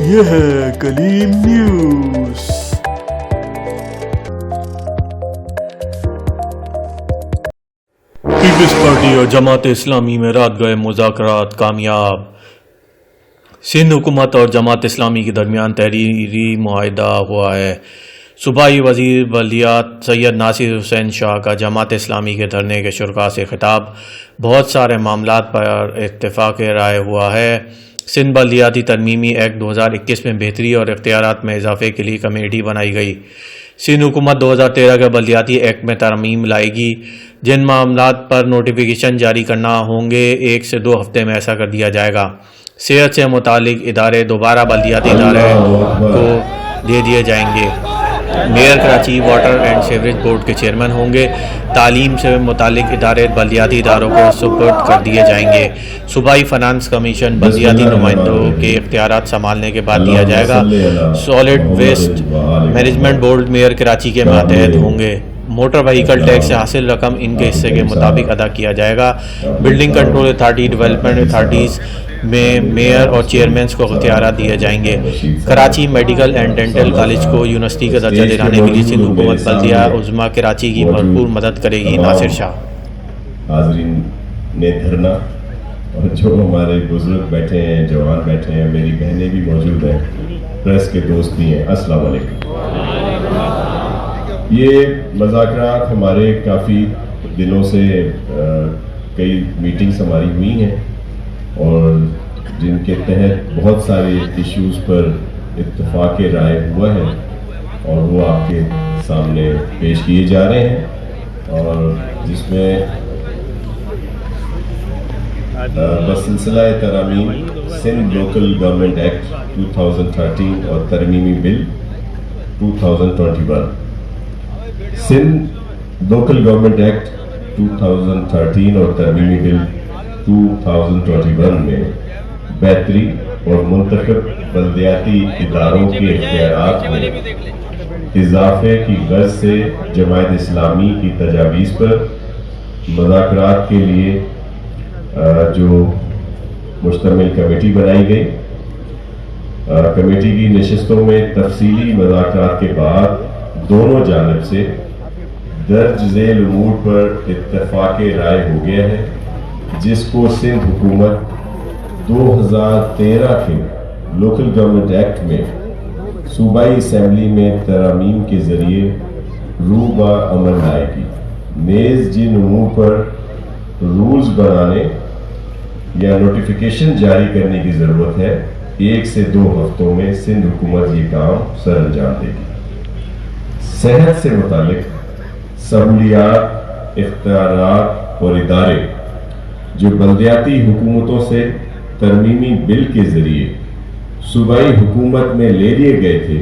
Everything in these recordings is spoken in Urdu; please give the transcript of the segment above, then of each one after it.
یہ ہے کلیم نیوز۔ پیپلز پارٹی اور جماعت اسلامی میں رات گئے مذاکرات کامیاب۔ سندھ حکومت اور جماعت اسلامی کے درمیان تحریری معاہدہ ہوا ہے۔ صوبائی وزیر بلدیات سید ناصر حسین شاہ کا جماعت اسلامی کے دھرنے کے شرکاء سے خطاب۔ بہت سارے معاملات پر اتفاق رائے ہوا ہے۔ سندھ بلدیاتی ترمیمی ایکٹ 2021 میں بہتری اور اختیارات میں اضافے کے لیے کمیٹی بنائی گئی۔ سندھ حکومت 2013 کے بلدیاتی ایکٹ میں ترمیم لائے گی۔ جن معاملات پر نوٹیفیکیشن جاری کرنا ہوں گے 1 سے 2 ہفتے میں ایسا کر دیا جائے گا۔ صحت سے متعلق ادارے دوبارہ بلدیاتی ادارے کو دے دیے جائیں گے۔ Mayor Karachi water and sewerage board کے چیئرمین ہوں گے۔ تعلیم سے متعلق ادارے بلدیاتی اداروں کو سپرد کر دیے جائیں گے۔ صوبائی فنانس کمیشن بلدیاتی نمائندوں کے اختیارات سنبھالنے کے بعد دیا جائے گا۔ Solid waste management board mayor Karachi کے ماتحت ہوں گے۔ موٹر وہیکل ٹیکس سے حاصل رقم ان کے حصے کے مطابق ادا کیا جائے گا۔ Building control authority development authorities میں میئر اور چیئرمینز کو اختیارات دیے جائیں گے۔ Karachi medical and dental college کو یونیورسٹی کا درجہ دلانے کے لیے سندھ حکومت بلدیہ عظمیٰ کراچی کی بھرپور مدد کرے گی۔ ناصر شاہ۔ حاضرین نے دھرنا اور جو ہمارے بزرگ بیٹھے ہیں، جوان بیٹھے ہیں، میری بہنیں بھی موجود ہیں، پریس کے دوست بھی ہیں، السلام علیکم۔ یہ مذاکرات ہمارے کافی دنوں سے کئی میٹنگز ہماری ہوئی ہیں اور جن کے تحت بہت سارے ایشوز پر اتفاق رائے ہوا ہے اور وہ آپ کے سامنے پیش کیے جا رہے ہیں، اور جس میں بسلسلہ ترامیم سندھ لوکل گورنمنٹ ایکٹ 2013 اور ترمیمی بل 2021۔ سندھ لوکل گورنمنٹ ایکٹ 2013 اور ترمیمی بل 2021 میں بہتری اور منتخب بلدیاتی اداروں کے اختیارات میں اضافے کی غرض سے جماعت اسلامی کی تجاویز پر مذاکرات کے لیے جو مشتمل کمیٹی بنائی گئی۔ کمیٹی کی نشستوں میں تفصیلی مذاکرات کے بعد دونوں جانب سے درج ذیل امور پر اتفاق رائے ہو گیا ہے، جس کو سندھ حکومت 2013 کے لوکل گورنمنٹ ایکٹ میں صوبائی اسمبلی میں ترامیم کے ذریعے روبہ عمل لائے گی۔ نیز جن امور پر رولز بنانے یا نوٹیفیکیشن جاری کرنے کی ضرورت ہے 1 سے 2 ہفتوں میں سندھ حکومت یہ کام سر انجام دے گی۔ صحت سے متعلق سہولیات، اختیارات اور ادارے جو بلدیاتی حکومتوں سے ترمیمی بل کے ذریعے صوبائی حکومت میں لے لیے گئے تھے،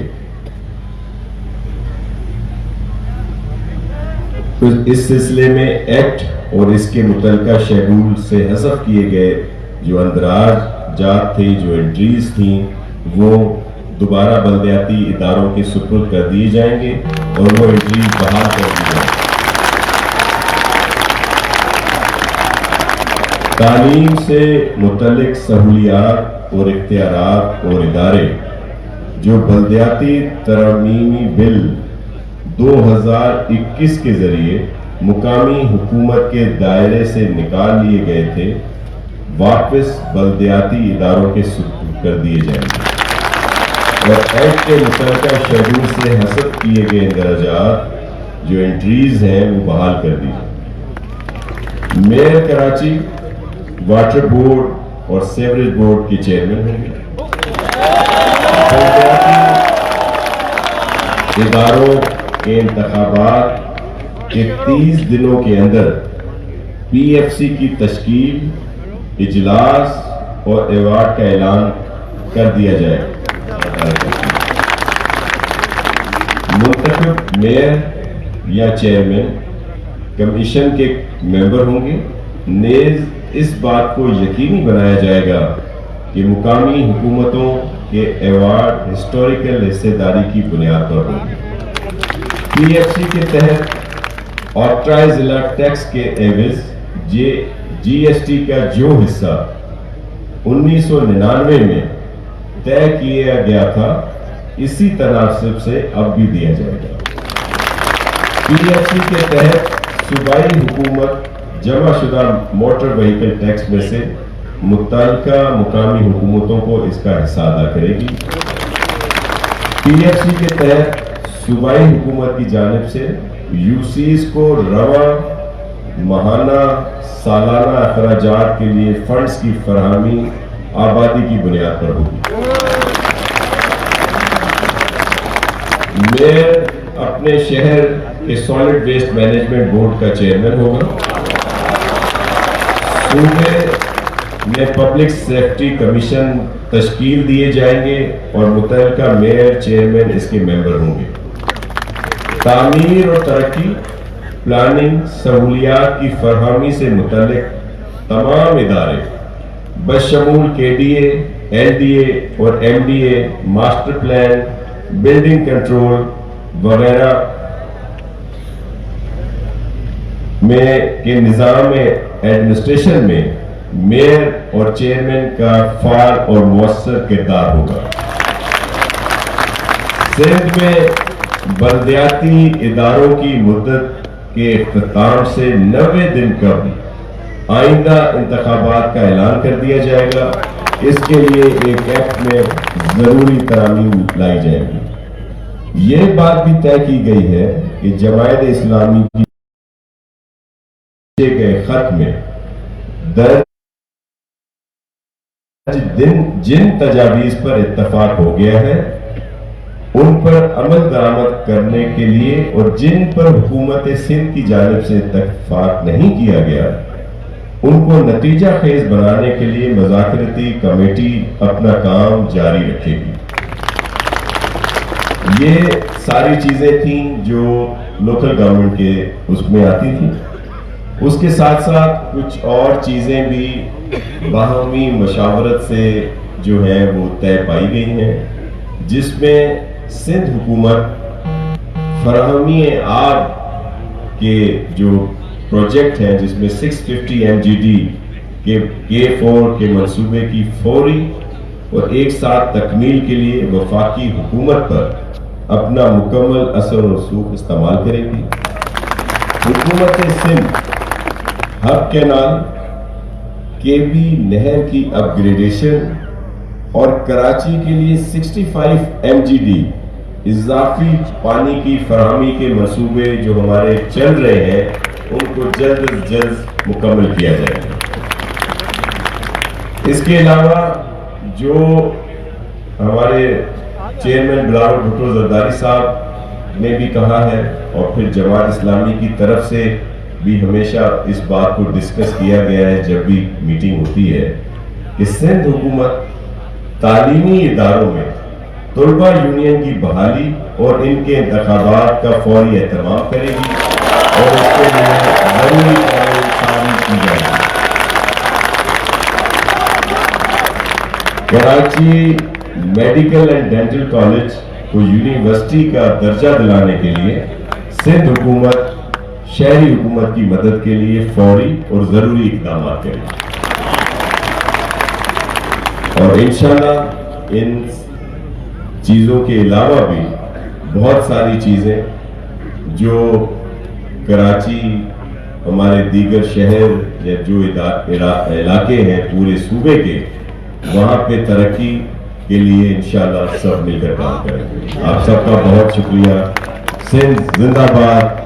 اس سلسلے میں ایکٹ اور اس کے متعلقہ شیڈول سے حذف کیے گئے جو اندراج جات تھے، جو انٹریز تھیں، وہ دوبارہ بلدیاتی اداروں کے سپرد کر دیے جائیں گے اور وہ انٹریز بحال کر دی جائیں گے۔ تعلیم سے متعلق سہولیات اور اختیارات اور ادارے جو بلدیاتی ترمیمی بل 2021 کے ذریعے مقامی حکومت کے دائرے سے نکال لیے گئے تھے، واپس بلدیاتی اداروں کے سپرد کر دیے جائیں گے اور ایکٹ کے متعلقہ شیڈول سے حذف کیے گئے اندراجات جو انٹریز ہیں وہ بحال کر دی جائیں۔ میئر کراچی واٹر بورڈ اور سیوریج بورڈ کے چیئرمین ہوں گے۔ بلدیاتی اداروں کے انتخابات کے 30 دنوں کے اندر پی ایف سی کی تشکیل، اجلاس اور ایوارڈ کا اعلان کر دیا جائے۔ منتخب میئر یا چیئرمین کمیشن کے ممبر ہوں گے۔ نیز اس بات کو یقینی بنایا جائے گا کہ مقامی حکومتوں کے ایوارڈ ہسٹوریکل حصہ داری کی بنیاد پر ہوں گے۔ پی ایف سی کے تحت آٹھائے ضلع ٹیکس کے عوض جی ایس ٹی کا جو حصہ 1999 میں طے کیا گیا تھا اسی تناسب سے اب بھی دیا جائے گا۔ PFC کے تحت صوبائی حکومت جمع شدہ موٹر وہیکل ٹیکس میں سے متعلقہ مقامی حکومتوں کو اس کا حصہ ادا کرے گی۔ PFC کے تحت صوبائی حکومت کی جانب سے UCs کو رواں ماہانہ سالانہ اخراجات کے لیے فنڈز کی فراہمی آبادی کی بنیاد پر ہوگی۔ میئر اپنے شہر کے سالڈ ویسٹ مینجمنٹ بورڈ کا چیئرمین ہوگا۔ صوبے میں پبلک سیفٹی کمیشن تشکیل دیے جائیں گے اور متعلقہ میئر چیئرمین اس کے ممبر ہوں گے۔ تعمیر اور ترقی، پلاننگ، سہولیات کی فراہمی سے متعلق تمام ادارے بشمول KDA، LDA اور MDA، master plan, building control وغیرہ میں کے نظام ایڈمنسٹریشن میں میئر اور چیئرمین کا فعال اور مؤثر کردار ہوگا۔ سندھ میں بلدیاتی اداروں کی مدت کے اختتام سے 90 دن قبل آئندہ انتخابات کا اعلان کر دیا جائے گا۔ اس کے لیے ایک ایکٹ میں ضروری ترامیم لائی جائے گی۔ یہ بات بھی طے کی گئی ہے کہ جماعت اسلامی کی گئے خط میں درج جن تجاویز پر اتفاق ہو گیا ہے ان پر عمل درآمد کرنے کے لیے اور جن پر حکومت سندھ کی جانب سے اتفاق نہیں کیا گیا ان کو نتیجہ خیز بنانے کے لیے مذاکرتی کمیٹی اپنا کام جاری رکھے گی۔ یہ ساری چیزیں تھیں جو لوکل گورنمنٹ کے اس میں آتی تھیں۔ اس کے ساتھ ساتھ کچھ اور چیزیں بھی باہمی مشاورت سے جو ہے وہ طے پائی گئی ہیں، جس میں سندھ حکومت فراہمی آب کے جو پروجیکٹ ہے جس میں 650 MGD کے K4 کے منصوبے کی فوری اور ایک ساتھ تکمیل کے لیے وفاقی حکومت پر اپنا مکمل اثر و رسوخ استعمال کرے گی۔ حکومت سندھ ہب کینال، KB نہر کی اپ گریڈیشن اور کراچی کے لیے 65 MGD اضافی پانی کی فراہمی کے منصوبے جو ہمارے چل رہے ہیں ان کو جلد از جلد مکمل کیا جائے گا۔ اس کے علاوہ جو ہمارے چیئرمین بلاول بھٹو زرداری صاحب نے بھی کہا ہے اور پھر جماعت اسلامی کی طرف سے بھی ہمیشہ اس بات کو ڈسکس کیا گیا ہے جب بھی میٹنگ ہوتی ہے کہ سندھ حکومت تعلیمی اداروں میں طلبہ یونین کی بحالی اور ان کے انتخابات کا فوری اہتمام کرے گی اور اس کے لیے ضروری قانون سازی کی جائے گی۔ Karachi medical and dental college کو یونیورسٹی کا درجہ دلانے کے لیے سندھ حکومت شہری حکومت کی مدد کے لیے فوری اور ضروری اقدامات کرے گی اور انشاءاللہ ان چیزوں کے علاوہ بھی بہت ساری چیزیں جو کراچی ہمارے دیگر شہر یا جو علاقے ہیں پورے صوبے کے وہاں پہ ترقی کے لیے انشاءاللہ سب مل کر کام کریں گے۔ آپ سب کا بہت شکریہ۔ سندھ زندہ باد۔